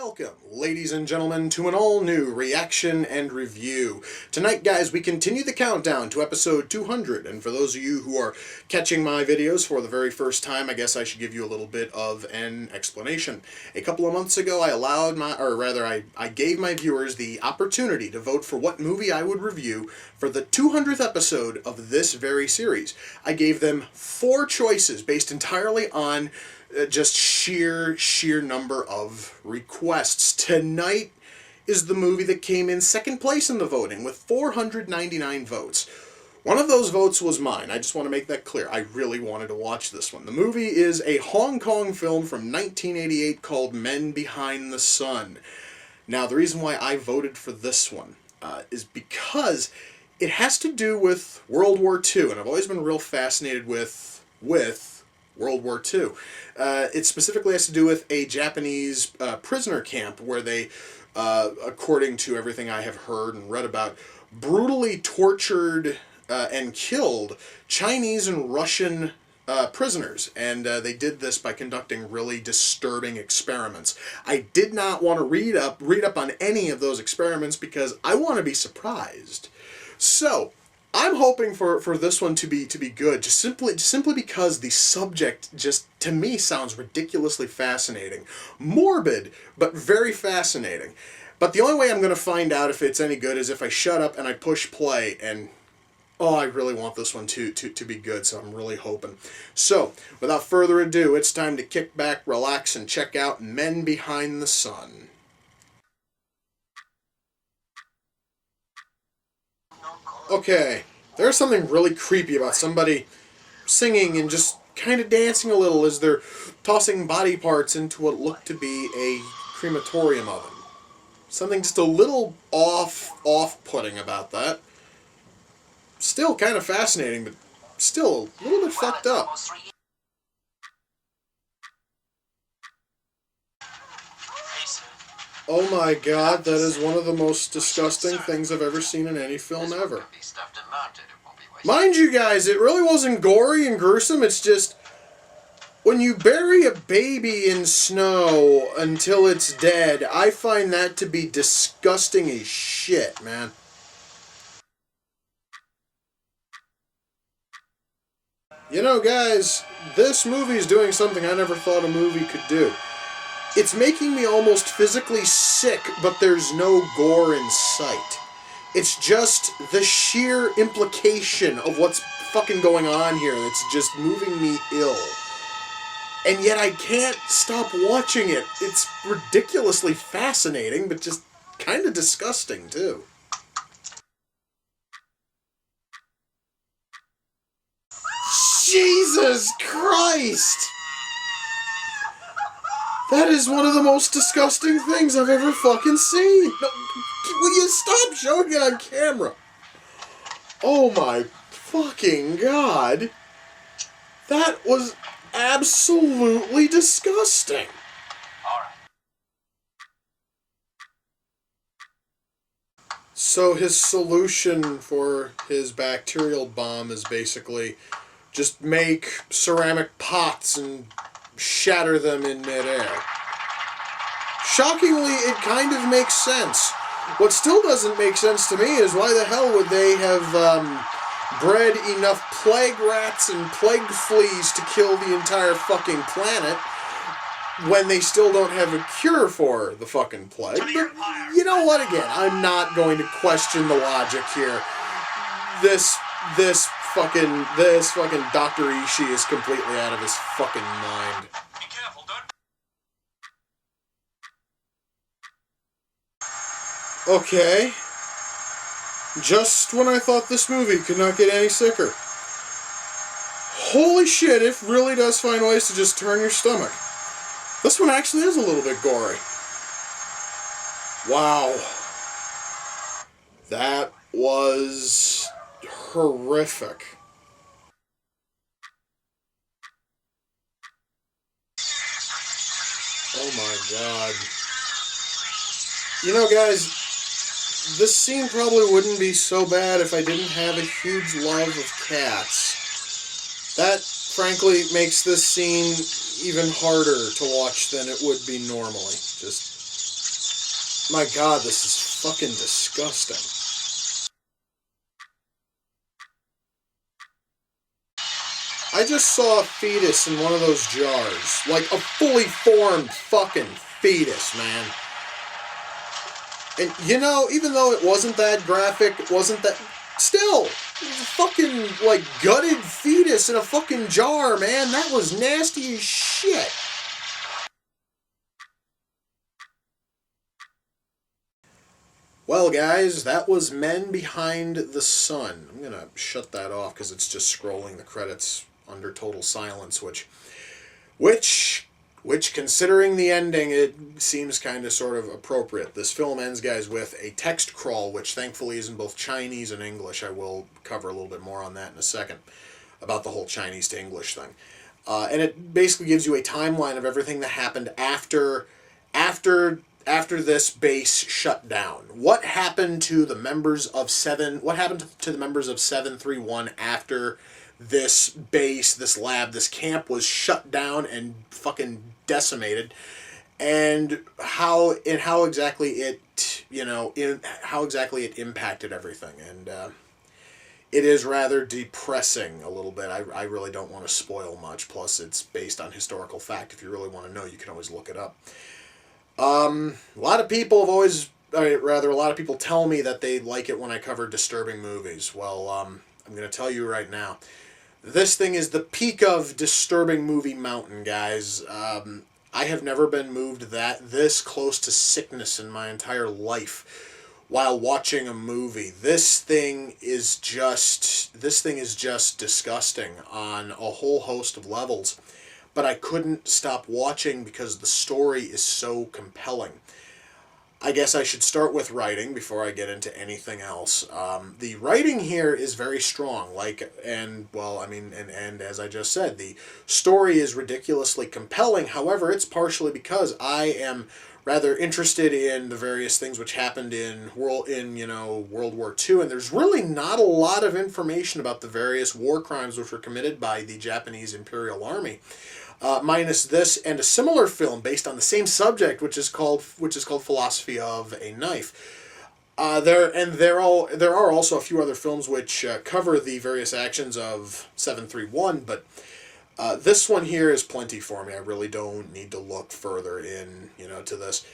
Welcome, ladies and gentlemen, to an all-new reaction and review. Tonight, guys, we continue the countdown to episode 200, and for those of you who are catching my videos for the very first time, I guess I should give you a little bit of an explanation. A couple of months ago, I gave my viewers the opportunity to vote for what movie I would review for the 200th episode of this very series. I gave them 4 choices based entirely on just sheer number of requests. Tonight is the movie that came in second place in the voting with 499 votes. One of those votes was mine. I just want to make that clear. I really wanted to watch this one. The movie is a Hong Kong film from 1988 called Men Behind the Sun. Now, the reason why I voted for this one is because it has to do with World War II, and I've always been real fascinated with World War II. It specifically has to do with a Japanese prisoner camp where they, according to everything I have heard and read about, brutally tortured and killed Chinese and Russian prisoners. And they did this by conducting really disturbing experiments. I did not want to read up on any of those experiments because I want to be surprised. So I'm hoping for this one to be good, just simply because the subject just, to me, sounds ridiculously fascinating. Morbid, but very fascinating. But the only way I'm going to find out if it's any good is if I shut up and I push play, and oh, I really want this one to be good, so I'm really hoping. So, without further ado, it's time to kick back, relax, and check out Men Behind the Sun. Okay, there's something really creepy about somebody singing and just kind of dancing a little as they're tossing body parts into what looked to be a crematorium oven. Something just a little off-putting about that. Still kind of fascinating, but still a little bit fucked up. Oh my god, that is one of the most disgusting things I've ever seen in any film ever. Mind you guys, it really wasn't gory and gruesome, it's just when you bury a baby in snow until it's dead, I find that to be disgusting as shit, man. You know, guys, this movie is doing something I never thought a movie could do. It's making me almost physically sick, but there's no gore in sight. It's just the sheer implication of what's fucking going on here that's just moving me ill. And yet I can't stop watching it. It's ridiculously fascinating, but just kind of disgusting, too. Jesus Christ! That is one of the most disgusting things I've ever fucking seen. No, will you stop showing it on camera? Oh my fucking god. That was absolutely disgusting. So his solution for his bacterial bomb is basically just make ceramic pots and shatter them in midair. Shockingly, it kind of makes sense. What still doesn't make sense to me is why the hell would they have bred enough plague rats and plague fleas to kill the entire fucking planet when they still don't have a cure for the fucking plague. But you know what, again, I'm not going to question the logic here. This fucking Dr. Ishii is completely out of his fucking mind. Be careful, don't... Okay. Just when I thought this movie could not get any sicker. Holy shit, it really does find ways to just turn your stomach. This one actually is a little bit gory. Wow. That was horrific. Oh my god. You know, guys, this scene probably wouldn't be so bad if I didn't have a huge love of cats. That, frankly, makes this scene even harder to watch than it would be normally. Just My God, this is fucking disgusting. I just saw a fetus in one of those jars. Like a fully formed fucking fetus, man. And you know, even though it wasn't that graphic, it wasn't that. Still, it was a fucking, like, gutted fetus in a fucking jar, man. That was nasty as shit. Well, guys, that was Men Behind the Sun. I'm gonna shut that off because it's just scrolling the credits under total silence, which, considering the ending, it seems kind of sort of appropriate. This film ends, guys, with a text crawl, which thankfully is in both Chinese and English. I will cover a little bit more on that in a second, about the whole Chinese to English thing. And it basically gives you a timeline of everything that happened after this base shut down. What happened to the members of What happened to the members of 731 after this base, this lab, this camp was shut down and fucking decimated, and how exactly it impacted everything. And it is rather depressing a little bit. I really don't want to spoil much. Plus, it's based on historical fact. If you really want to know, you can always look it up. A lot of people have always, a lot of people tell me that they like it when I cover disturbing movies. Well, I'm going to tell you right now, this thing is the peak of disturbing movie mountain, guys. I have never been moved this close to sickness in my entire life while watching a movie. This thing is just disgusting on a whole host of levels. But I couldn't stop watching because the story is so compelling. I guess I should start with writing before I get into anything else. The writing here is very strong, and as I just said, the story is ridiculously compelling. However, it's partially because I am rather interested in the various things which happened in World War II, and there's really not a lot of information about the various war crimes which were committed by the Japanese Imperial Army. Minus this and a similar film based on the same subject, which is called Philosophy of a Knife. There are also a few other films which cover the various actions of 731, but this one here is plenty for me. I really don't need to look further to this.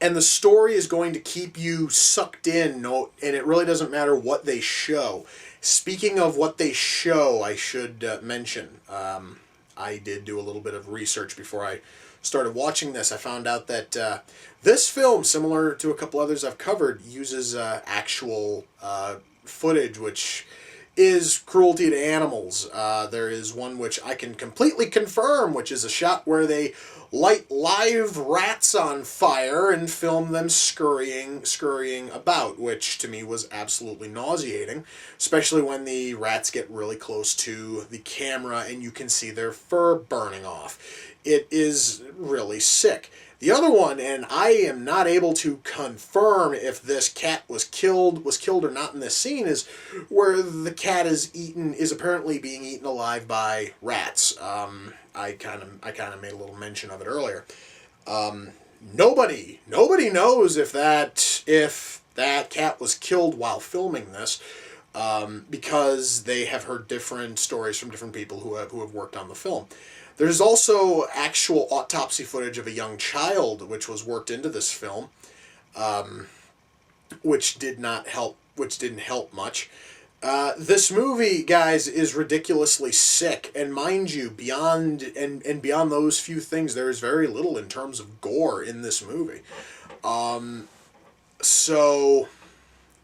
And the story is going to keep you sucked in, and it really doesn't matter what they show. Speaking of what they show, I should mention. I did do a little bit of research before I started watching this. I found out that this film, similar to a couple others I've covered, uses actual footage, which is cruelty to animals. There is one which I can completely confirm, which is a shot where they light live rats on fire and film them scurrying about, which to me was absolutely nauseating, especially when the rats get really close to the camera and you can see their fur burning off. It is really sick. The other one, and I am not able to confirm if this cat was killed or not in this scene, is where the cat is apparently being eaten alive by rats. I kind of made a little mention of it earlier. Nobody knows if that cat was killed while filming this, because they have heard different stories from different people who have worked on the film. There's also actual autopsy footage of a young child which was worked into this film, which didn't help much. This movie, guys, is ridiculously sick, and mind you, beyond those few things, there is very little in terms of gore in this movie. So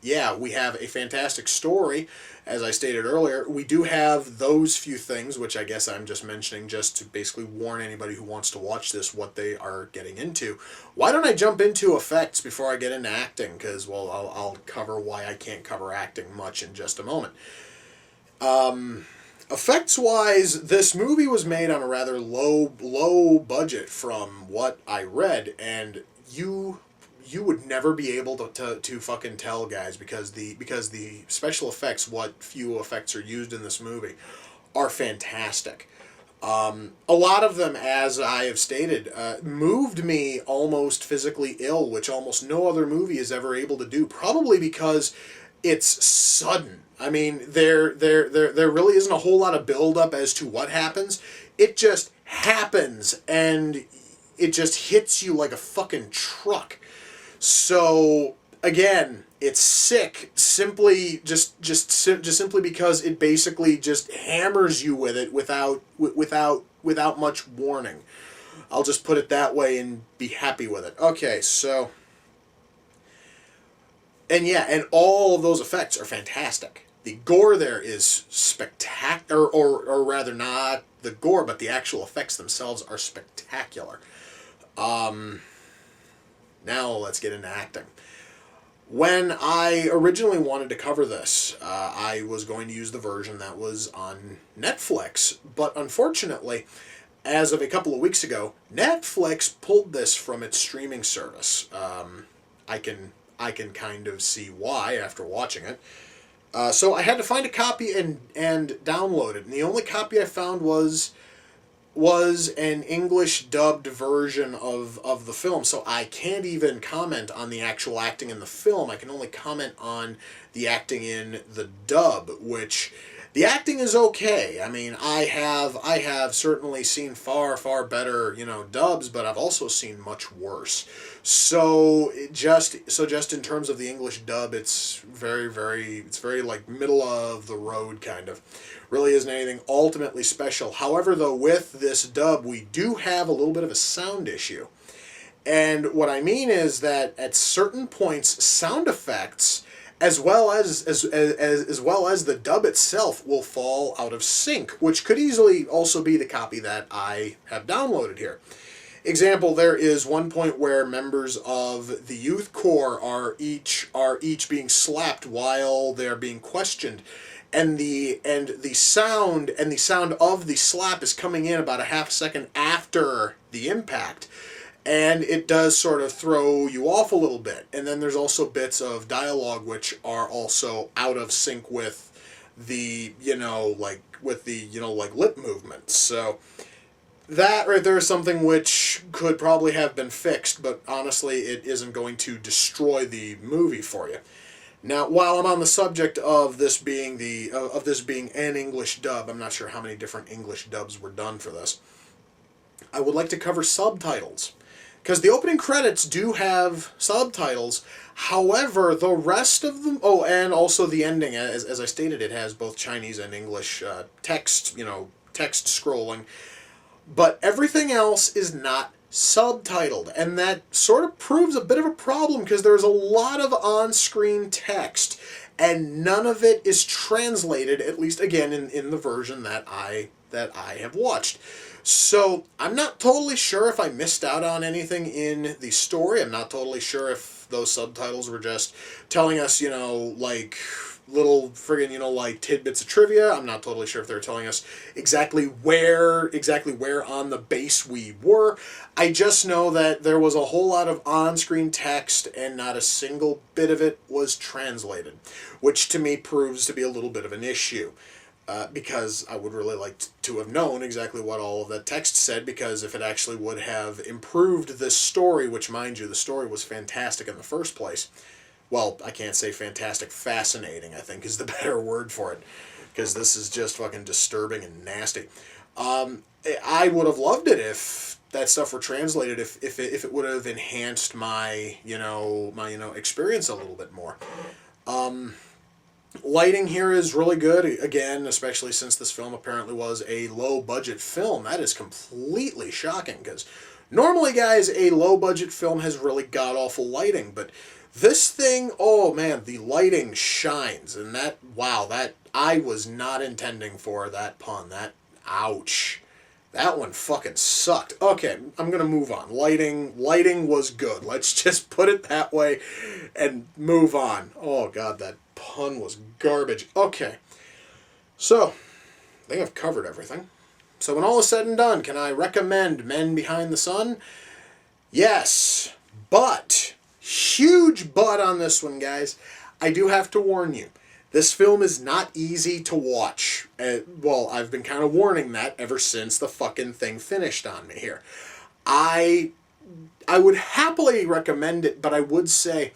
yeah, we have a fantastic story. As I stated earlier, we do have those few things, which I guess I'm just mentioning just to basically warn anybody who wants to watch this what they are getting into. Why don't I jump into effects before I get into acting? Because, well, I'll cover why I can't cover acting much in just a moment. Effects-wise, this movie was made on a rather low budget from what I read, and you would never be able to fucking tell, guys, because the special effects, what few effects are used in this movie, are fantastic. A lot of them, as I have stated, moved me almost physically ill, which almost no other movie is ever able to do. Probably because it's sudden. I mean, there really isn't a whole lot of build-up as to what happens. It just happens, and it just hits you like a fucking truck. So again, it's sick simply because it basically just hammers you with it without much warning. I'll just put it that way and be happy with it. Okay, so and yeah, and all of those effects are fantastic. The gore there is spectacular, or rather not the gore, but the actual effects themselves are spectacular. Now let's get into acting. When I originally wanted to cover this, I was going to use the version that was on Netflix, but unfortunately, as of a couple of weeks ago, Netflix pulled this from its streaming service. I can kind of see why after watching it. So I had to find a copy and download it, and the only copy I found was an English dubbed version of the film, so I can't even comment on the actual acting in the film. I can only comment on the acting in the dub, which the acting is okay. I mean, I have certainly seen far better, dubs, but I've also seen much worse. So just in terms of the English dub, it's very like middle of the road kind of. Really isn't anything ultimately special. However, though, with this dub, we do have a little bit of a sound issue. And what I mean is that at certain points, sound effects, as well as the dub itself, will fall out of sync, which could easily also be the copy that I have downloaded here. Example, there is one point where members of the youth corps are each being slapped while they're being questioned. And the sound of the slap is coming in about a half second after the impact, and it does sort of throw you off a little bit. And then there's also bits of dialogue which are also out of sync with the lip movements. So that right there is something which could probably have been fixed, but honestly, it isn't going to destroy the movie for you. Now, while I'm on the subject of this being an English dub, I'm not sure how many different English dubs were done for this. I would like to cover subtitles, because the opening credits do have subtitles. However, the rest of them, and also the ending, as I stated, it has both Chinese and English text scrolling, but everything else is not subtitled, and that sort of proves a bit of a problem because there's a lot of on-screen text and none of it is translated, at least again in the version that I have watched. So I'm not totally sure if I missed out on anything in the story. I'm not totally sure if those subtitles were just telling us, like little friggin', like tidbits of trivia. I'm not totally sure if they're telling us exactly where on the base we were. I just know that there was a whole lot of on-screen text and not a single bit of it was translated, which to me proves to be a little bit of an issue. Because I would really like to have known exactly what all of that text said, because if it actually would have improved this story, which, mind you, the story was fantastic in the first place. Well, I can't say fantastic, fascinating, I think, is the better word for it, because this is just fucking disturbing and nasty. I would have loved it if that stuff were translated, if it would have enhanced my experience a little bit more. Lighting here is really good, again, especially since this film apparently was a low-budget film. That is completely shocking, because normally, guys, a low-budget film has really god-awful lighting, but this thing, oh man, the lighting shines, and that I was not intending for that pun. Ouch. That one fucking sucked. Okay, I'm gonna move on. Lighting was good. Let's just put it that way and move on. Oh god, that pun was garbage. Okay, so I think I've covered everything. So when all is said and done, can I recommend Men Behind the Sun? Yes, but, huge but on this one, guys. I do have to warn you. This film is not easy to watch. Well, I've been kind of warning that ever since the fucking thing finished on me here. I would happily recommend it, but I would say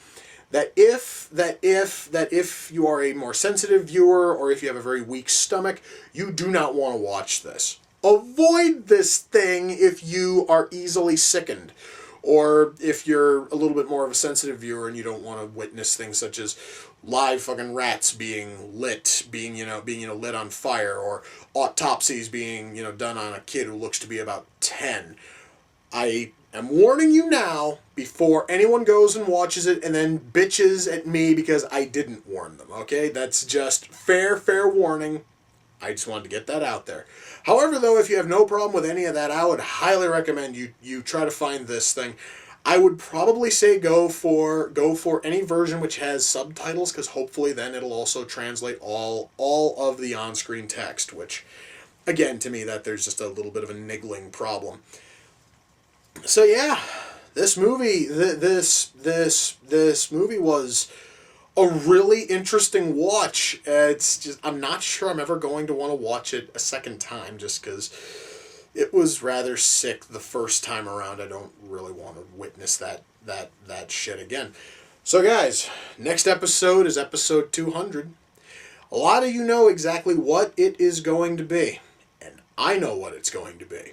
that if you are a more sensitive viewer or if you have a very weak stomach, you do not want to watch this. Avoid this thing if you are easily sickened, or if you're a little bit more of a sensitive viewer and you don't want to witness things such as live fucking rats being lit on fire, or autopsies being done on a kid who looks to be about 10. I am warning you now before anyone goes and watches it and then bitches at me because I didn't warn them, okay? That's just fair warning. I just wanted to get that out there. However, though, if you have no problem with any of that, I would highly recommend you try to find this thing. I would probably say go for any version which has subtitles, because hopefully then it'll also translate all of the on-screen text, which, again, to me, that there's just a little bit of a niggling problem. So yeah, this movie movie was a really interesting watch. It's just, I'm not sure I'm ever going to want to watch it a second time, just because it was rather sick the first time around. I don't really want to witness that shit again. So guys, next episode is episode 200. A lot of you know exactly what it is going to be, and I know what it's going to be.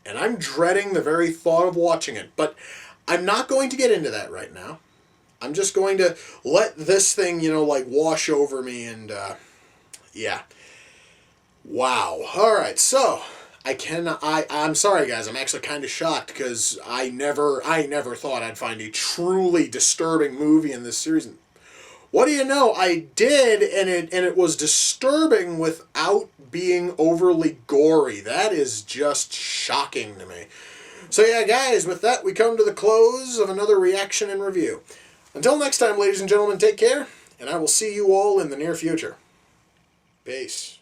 And I'm dreading the very thought of watching it, but I'm not going to get into that right now. I'm just going to let this thing, wash over me, and, yeah. Wow. Alright, so, I'm sorry guys, I'm actually kind of shocked, because I never thought I'd find a truly disturbing movie in this series. What do you know? I did, and it was disturbing without being overly gory. That is just shocking to me. So yeah, guys, with that, we come to the close of another reaction and review. Until next time, ladies and gentlemen, take care, and I will see you all in the near future. Peace.